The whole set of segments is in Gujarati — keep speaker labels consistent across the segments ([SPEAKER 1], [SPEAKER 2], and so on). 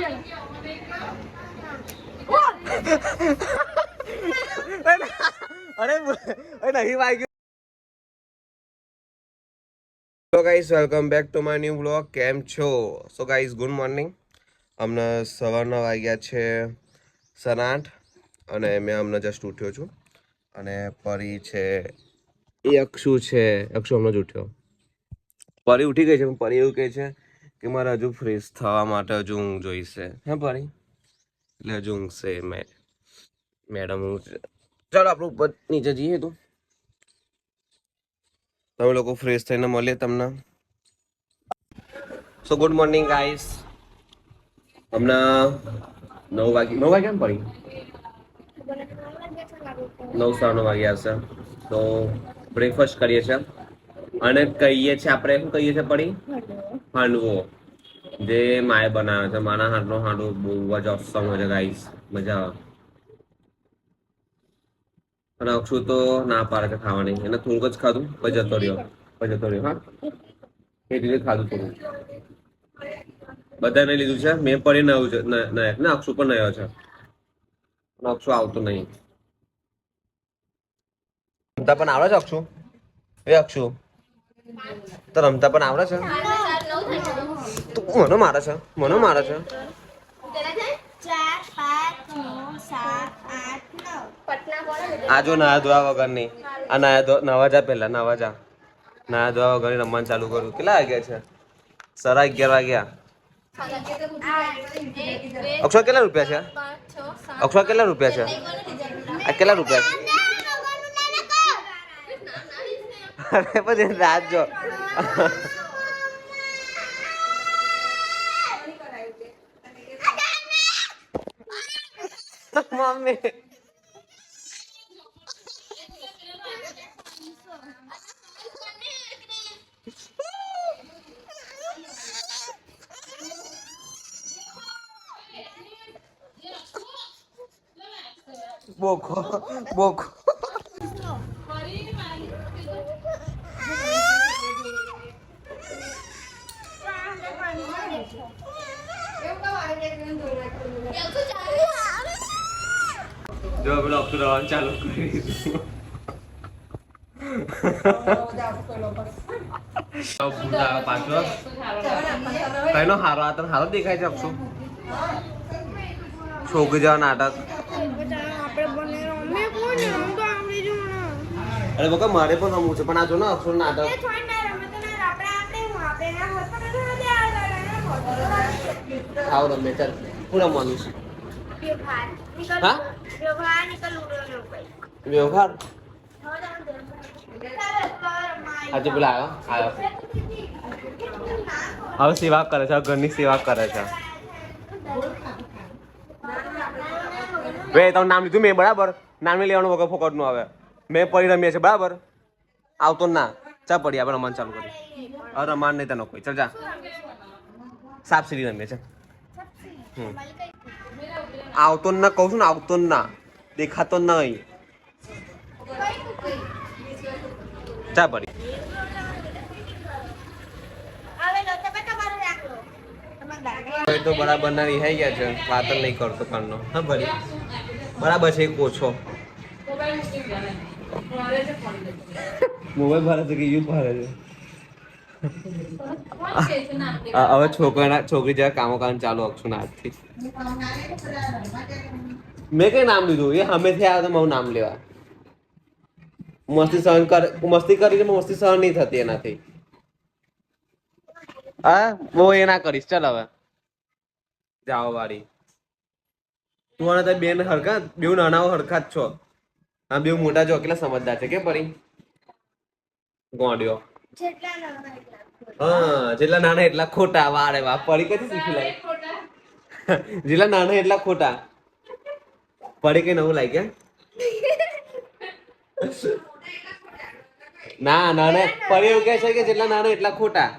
[SPEAKER 1] અરે નહીં વાગ્યું. Hello guys, welcome back to my new vlog. કેમ છો? So guys, good morning. હમણાં સવારના વાગ્યા છે 8:30 અને મેં હમણાં જસ્ટ ઉઠ્યો છું. અને પરી છે એ અક્ષુ છે. અક્ષુ હમણાં જ ઉઠ્યો. પરી ઉઠી ગઈ છે. પરી એવું કહે છે કે મારે હજુ ફ્રેશ થવા માટે હજુ ઊંઘ જોઈશે. હે પરી? એટલે હજુ ઊંઘશે મેડમ. ચાલો આપણે ઉપર નીચે જઈએ. તું તમે લોકો ફ્રેશ થઈને મળીએ તમને. સો ગુડ મોર્નિંગ ગાઈસ. હમણાં 9 વાગ્યા ને પડી 9:09 વાગ્યા હશે. તો બ્રેકફાસ્ટ કરીએ છીએ અને કહીએ છીએ આપણે શું કહીએ છીએ પડી? હાંડવો. જે માએ બનાવ્યો છે. માના હાથનો હાંડવો બહુ જ ઓસમ હોય છે ગાઈસ. મજા આવે. અને અક્ષુ તો ના પાડે છે ખાવાની. એને થોડુંક જ ખાધું પછી જતો રહ્યો. હા એ રીતે ખાધું થોડું. બધાને લીધું છે. મેં પડી નયું છે ને અક્ષુ પણ નયો છે. અક્ષુ આવતું નહીં. રમતા પણ આવડે છે અક્ષુ? એ અક્ષુ તો રમતા પણ આવડે છે? તું મને મારે છે? આ જો નાયા ધોયા વગરની. આ નવા જા પહેલા નવા જા. નાયા ધોયા વગરની રમવાનું ચાલુ કર્યું. કેટલા વાગ્યા છે? 11:30 વાગ્યા. અક્ષર કેટલા રૂપિયા છે? અક્ષર કેટલા રૂપિયા છે? આ કેટલા રૂપિયા છે? અરે પછી રાત જો. મમ્મી બોખો જો પેલો અક્ષર રવાનું ચાલુ કરી દીધું. પાછો કઈનો હારો આ તને હારો દેખાય છે અક્ષુ? છોકરી જેવા નાટક. અરે બકા મારે પણ રમવું છે પણ આ જો ને અક્ષર નાટક. આવ રમે ચાલ. હું રમવાનું છે. હા વ્યવહાર. આજે પેલા આવ્યો હવે સેવા કરે છે. ઘરની સેવા કરે છે. તમે નામ લીધું મેં બરાબર. નામ નહીં લેવાનું વગર ફોકટ નું આવે. મેં પડી રમીએ છે બરાબર. આવતો ના ચા પડી આપણે રમવાનું ચાલુ કરી. હવે રમાન નહીં તને કોઈ. ચાલ જા. સાપ સીડી રમીએ છે. આવતો ના કહું છું ને. આવતો ના દેખાતો નહીં. ચા પડી. તો બરાબર ના રિહાઈ ગયા છે. વાત નહીં કરતો કાનનો. હા ભરી બરાબર છે. એક ઓછો મોબાઈલ ભરે છે કે યુ ભરે છે. હવે છોકરી જેવા કામો કામ ચાલુ અક્ષુ ના હાથથી. મેં કઈ નામ લીધું? એ હમેથી આવ્યો તો મારું નામ લેવા. મસ્તી સહન કરે. મસ્તી કરી મસ્તી સહન નહીં થતી એનાથી. હા બહુ એ ના કરીશ. ચાલ હવે જાઓ વાળી. તું અને તારી બેન હરખા બેઉ નાના હરખા જ છો. હા બેઉ મોટા જો કેટલા સમજદાર છે કે પરી ગોંડ્યો. હા જેટલા નાના એટલા ખોટા. વારે વાહ પરી કઈથી શીખી લાય? જેટલા નાના એટલા ખોટા. પડી કઈ નવું લાય કે? ના નાના પરી એવું કહે છે કે જેટલા નાના એટલા ખોટા.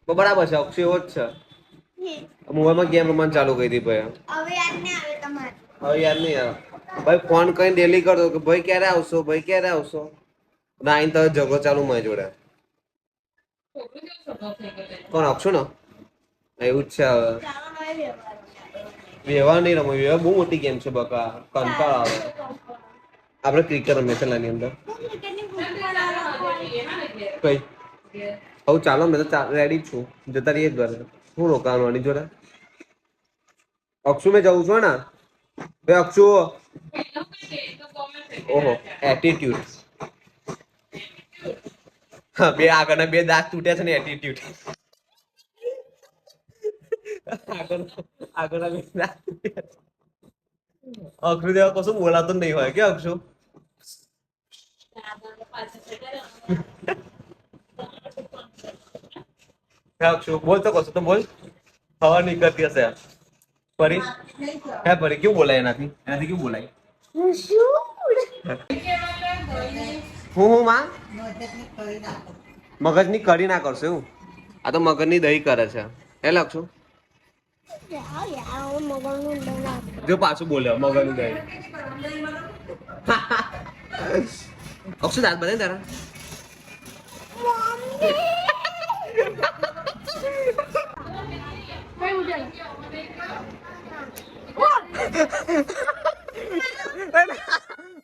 [SPEAKER 1] બરાબર છે. અક્ષય એવો જ છે. મોબાઈલમાં ગેમ રમવાનું ચાલુ કરી દી ભાઈ. હવે યાદ નહીં આવે. ભાઈ ફોન કઈ ડેલી કરતો કે ભાઈ ક્યારે આવશો? ભાઈ ક્યારે આવશો? ના આઈને તો ઝઘડો ચાલુ મારી જોડે. કોણ અક્ષુ ને? એવું જ છે હવે. વ્યવહાર નહીં રમો, વ્યવહાર બહુ મોટી ગેમ છે બકા, કંટાળ આવે. આપણે ક્રિકેટ રમીએ છીએ નાની અંદર. કઈ હવે ચાલો, મેં તો રેડી છું, જતા રહીએ ઘરે. શું રોકાવાની જોડે? અક્ષુ મેં જવું છું ને બે અક્ષુ. ઓહો એટીટ્યુડ. હા, બે આગળના બે દાંત તૂટ્યા છે ને એટીટ્યુડ. આગળના બે દાંત તૂટ્યા છે. અક્ષુ દેવા કશું બોલાતું નહીં હોય કે અક્ષુ. અક્ષુ બોલ તો કશું તો બોલ. હવા નીકળતી હશે પરી. હે પરી કેવું બોલાય એનાથી? એનાથી કેવું બોલાય? હું માં મગજની કઢી ના કરશો એવું? આ તો મગજની દહીં કરે છે એ લખશું. જો પાછું બોલ્યો મગજનું દહીં. અક્ષુ દાંત બને તારા?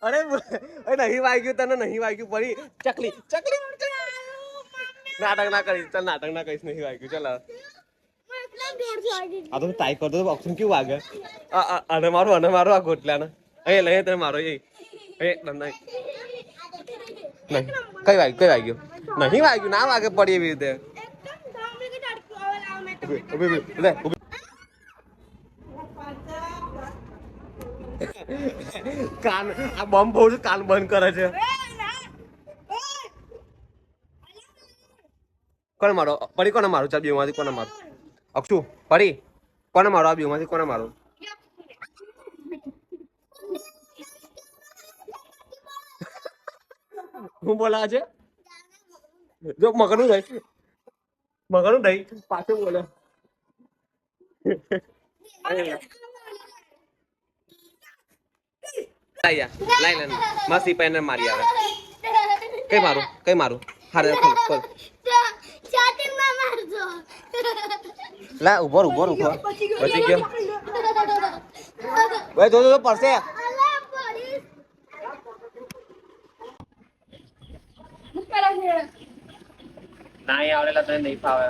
[SPEAKER 1] અરે નહીં વાગ્યું તને, નહીં વાગ્યું પડી. ચકલી ચકલી નાટક ના કરીશ, ચાલ નાટક ના કરીશ, નહીં વાગ્યું. ચાલ આ તો ટાઈ કરતો ઓપ્શન કેવું વાગે. અને મારું આ ગોટલાને અહીં લઈ તને મારો નહીં કઈ વાગ્યું નહીં વાગ્યું, ના વાગે પડી એવી રીતે. કાન આ બોમ્બ બહુ કાન બંધ કરે છે. કોને મારો પડી? કોને મારું? ચાલ બેમાંથી કોને મારું? અક્ષુ પડી કોને મારો? આ બેમાંથી કોને મારું? હું બોલા છે જો મગનું દઈ પાછું બોલે. લાઈ લે મસ્તી પેનર મારી આવે. કઈ મારું હારે ખોલ. લા ઉભો બચી ગયો. ભાઈ જો પડશે. નહીં આવડેલા તને નહીં ફાવે.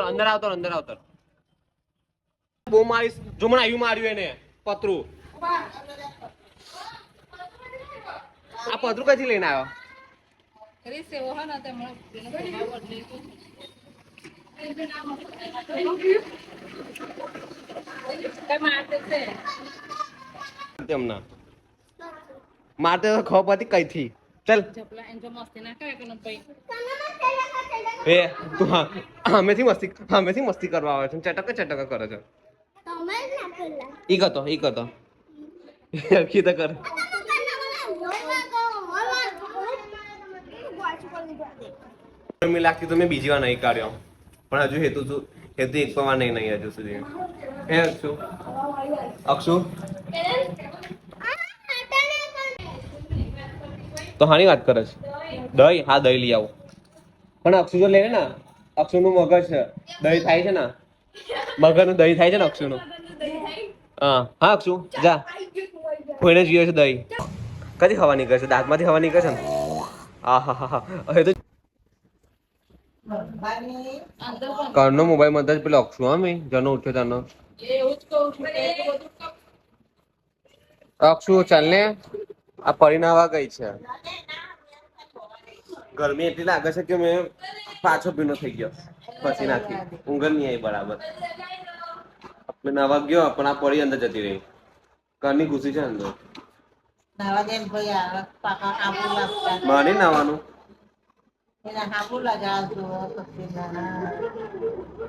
[SPEAKER 1] અંદર આવતો. બહુ મારીશ જો મને આવ્યું માર્યું એને પતરું. આ પતરું કઈથી લઈને આવ્યો? મારતે તો ખબર હતી કઈથી. ચલ એ તું હમેથી મસ્તી કરવા આવે છે, ચટક કરે છે. ઈ કતો કીધા કર. ગરમી લાગતી તો મેં બીજી વાર નહીં કાઢ્યો, પણ હજુ હેતુ એક પણ વાર નહીં હજુ સુધી. હે અક્ષુ તો હાની વાત કરે છે? દહીં? હા દહીં લઈ આવો. પણ અક્ષુ જો લે ને, અક્ષુ નું મગજ છે દહીં થાય છે ને, મગજનું દહીં થાય છે ને અક્ષુ નું. હા અક્ષુ જા, કોઈને જોઈએ છે દહીં. કદી હવા નીકળે છે? દાંતમાંથી હવા નીકળે છે ને. હા હવે તો કરનો મોબાઈલ માં જ પેલો અક્ષુ મેં જનો ઉઠ્યો તાનો. અક્ષુ ચાલ ને, આ પરિણાવા ગઈ છે. ગરમી એટલી લાગે છે કે મેં પાછો ભીનો થઈ ગયો પછી નાખી. ઊંઘ નહીં આવી બરાબર. મેં નાવા ગયો પણ આ પડી અંદર જતી રહી. ઘરની ઘૂસી છે અંદર. મારે નાવાનું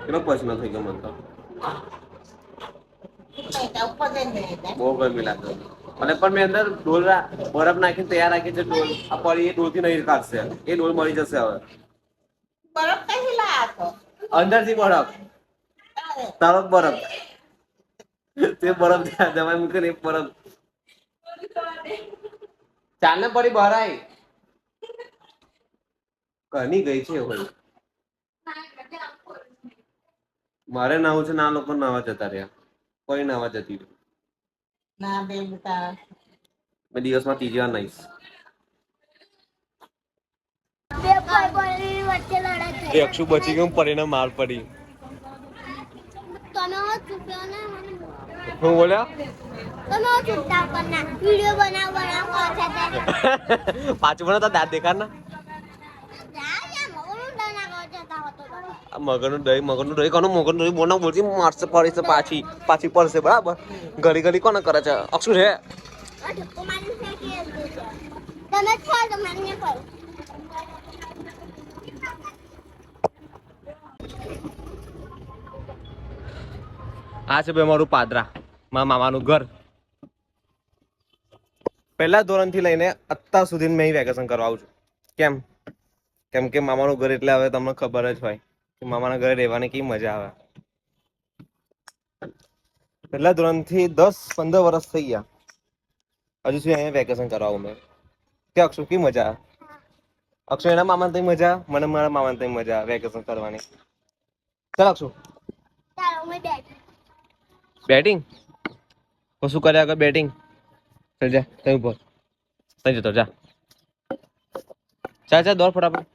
[SPEAKER 1] કેટલો પછીનો થઈ ગયો મને તો. બહુ ગરમી લાગે. અને પણ મેં અંદર ડોલ બરફ નાખીને તૈયાર રાખી છે. ડોલ આ પડી એ ડોલ થી નહીં કાઢશે. એ ડોલ મળી જશે હવે. અંદર થી બરફ, તારો બરફ, તે બરફ જમાઈ મૂકે ને બરફ. ચાલ ને પડી બહાર આવી. કની ગઈ છે હોય મારે નાવું છે, ના લોકો નાવા જતા રહ્યા, કોઈ નાવા જતી રહી.
[SPEAKER 2] ના બે બેટા
[SPEAKER 1] મેં દિવસમાં 3 વાર નાઈશ. એ અક્ષુ બચી ગયું, પરીને માર પડી. હું બોલ્યા? પાછું મને તો દાંત દેખાડ ના. મગરનું દહીં કોનું મગરનું દહીં બોના બોલતી મારશે પડી છે, પાછી પડશે બરાબર. ઘડી ઘડી કોને કરે છે? અક્ષુ છે. આ છે ભાઈ મારું પાદરા, મારા મામાનું ઘર. પહેલા ધોરણથી લઈને અત્યાર સુધી મેં વેકેશન કરવા આવું છું. કેમ કે મામાનું ઘર એટલે હવે તમને ખબર જ હોય કે મામાના ઘરે રહેવાની કેવી મજા આવે. પહેલા ધોરણથી 10-15 વર્ષ થઈ ગયા, હજુ સુધી અહીંયા વેકેશન કરવા આવું મેં. કે અક્ષુ કેવી મજા આવે? અક્ષુ એના મામાને તઈ મજા, મને મારા મામાને તઈ મજા વેકેશન કરવાની. ચાલ અક્ષુ બેટિંગ તો શું કર્યા આગળ બેટિંગ? ચાલ જા તઈ ઉભો તઈ જતો જા. ચાલ દોડ ફટાફટ.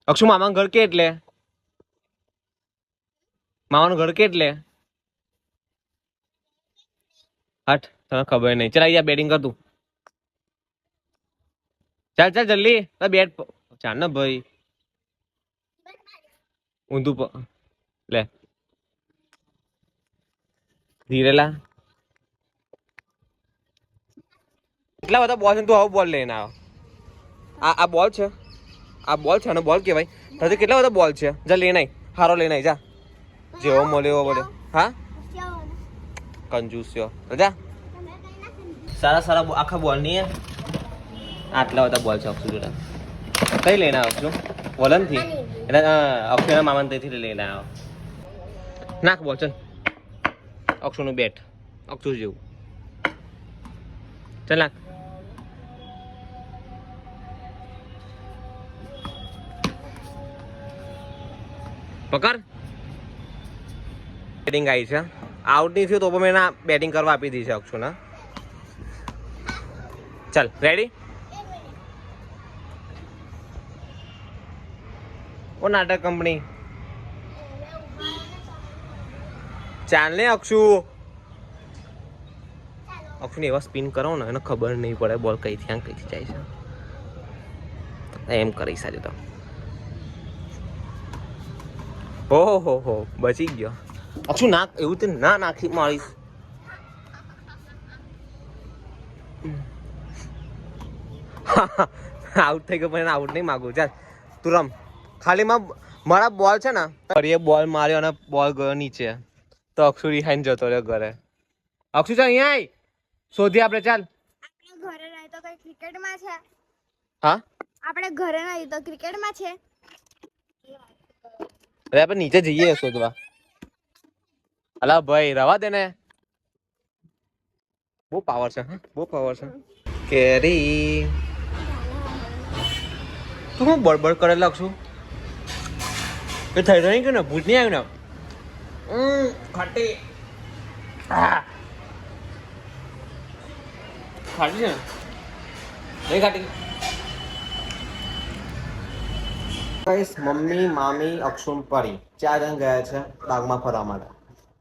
[SPEAKER 1] અક્ષુ મામાનું ઘર કે એટલે મામાનું ઘર કે એટલે હટ, તને ખબર નહીં. ચાલ અહીંયા બેટિંગ કર તું. ચાલ જલ્દી બેટ ચાલ ને ભાઈ. ઊંધું લે ધીરેલા. કેટલા બધા બોલ છે, તું આવો બોલ લઈને આવ. આ બોલ છે, આ બોલ છે અને બોલ કહેવાય. તારે કેટલા બધા બોલ છે, જા લઈને આય. હારો લઈને આય જા, જેવો મળે એવો બોલે. હા કંજૂસ્યો જા. સારા આખા બોલ નહીં, આટલા બધા બોલ છે અક્ષુ જોડે. કઈ લઈને આવ અક્ષુ? વલણથી એટલે અક્ષુના મામાને ત્યાંથી લઈને આવો. નાખ બોલ ચલ. અક્ષુનું બેટ અક્ષુ જેવું. ચાલ નાખ. પકડ. બેટિંગ આવી છે, આઉટ નહીં થયું તો પણ મેં બેટિંગ કરવા આપી દીધી છે અક્ષુને. ચાલ રેડી. ઓ નાટક કંપની ચાલ ને અક્ષુ. અક્ષુને એવા સ્પિન કરો ને એને ખબર નહીં પડે બોલ કઈથી જાય છે. એમ કરી સારી તો હો બચી ગયો. અક્ષુ નાખ, એવું તે ના નાખી મારીશ. આઉટ થઈ ગયો પણ આઉટ નહીં માગું. ચાલ તું રમ. ખાલી મારા બોલ છે ને, એ બોલ માર્યો અને બોલ ગયો નીચે તો અક્ષુ રિહાઈને જતો રહ્યો ઘરે. અક્ષુ ચાલ અહીંયા આય, શોધી આપણે. ચાલ
[SPEAKER 3] ઘરે નહીં તો કઈ ક્રિકેટમાં છે.
[SPEAKER 1] હા
[SPEAKER 3] આપણે ઘરે નહીં તો ક્રિકેટમાં છે.
[SPEAKER 1] અરે આપણે નીચે જઈએ શોધવા. અલા ભાઈ રવા દે ને, બહુ પાવર છે. હા બહુ પાવર છે. કેરી તું હું બળબડ કરે લાગશું કે થઈ રહ્યું કે ને ભૂત નહીં આવ્યું ને. ખાટી ખાટી છે નહીં ખાટી. મમ્મી મામી અક્ષુમ પરી 4 જણ ગયા છે બાગમાં ફરવા માટે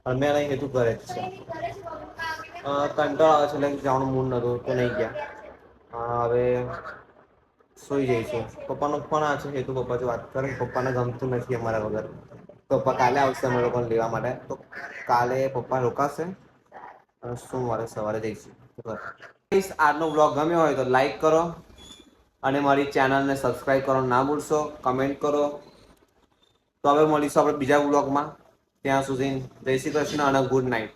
[SPEAKER 1] અને મેં નહીં હેતું ઘરે જ છે. કંટાળો આવે છે એટલે જવાનું મૂડ નતું તો નહીં ગયા. હવે સુઈ જઈશું. પપ્પાનો ફોન આવે છે, હેતુ પપ્પા વાત કરે. પપ્પાને ગમતું નથી અમારા વગર. પપ્પા કાલે આવશે અમે લોકોને લેવા માટે, તો કાલે પપ્પા રોકાશે અને સોમવારે સવારે જઈશું. આજનો બ્લોગ ગમ્યો હોય તો લાઈક કરો અને મારી ચેનલને સબસ્ક્રાઈબ કરવાનું ના ભૂલશો. કમેન્ટ કરો. તો હવે મળીશું આપણે બીજા બ્લોગમાં. ત્યાં સુધી જય શ્રી કૃષ્ણ અને ગુડ નાઇટ.